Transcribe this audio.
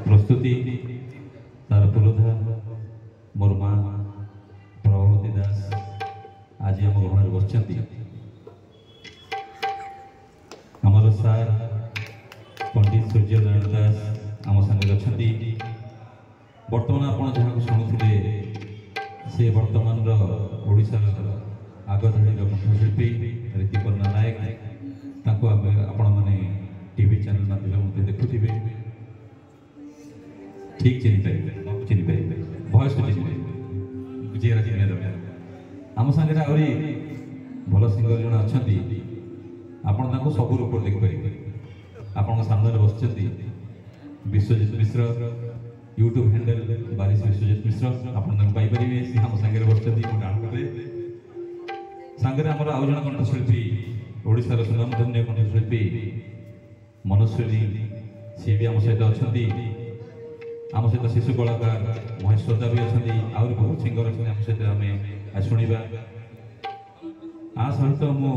प्रस्तुति तार पुरोधा मोर माँ प्रभावती दास आज आम गहन बस आमर सार पंडित सूर्यनारायण दास आम सागर अच्छा बर्तमान आप जहाँ शुणुते से बर्तमान ओडिशार आगधाड़ी कंठशिल्पी ऋतिपर्णा नायक आपण मैंने टीवी चैनल माध्यम देखुवे ठीक चिन्ह पारे भयस को चिन्ह बुझेगा चिन्ह दरकार आम सागर आहरी भल सिंगर जन अच्छा आपण सब रूप देखिपारे आपण सामने बस विश्वजित मिश्र यूट्यूब हैंडल बारिश विश्वजित मिश्र आपण पाइपर सी आम सागर बस सांगे आमर आउ जन कंठशिल्पी ओडिशार सुनामधन्य कंठशिल्पी मनस्विनी सी भी आम सहित अच्छा आम सहित शिशु कलाकार महेश श्रद्धा भी अच्छा आहरी बहुत सिंगर अच्छा आम सहित आम शुणा आ सहित मु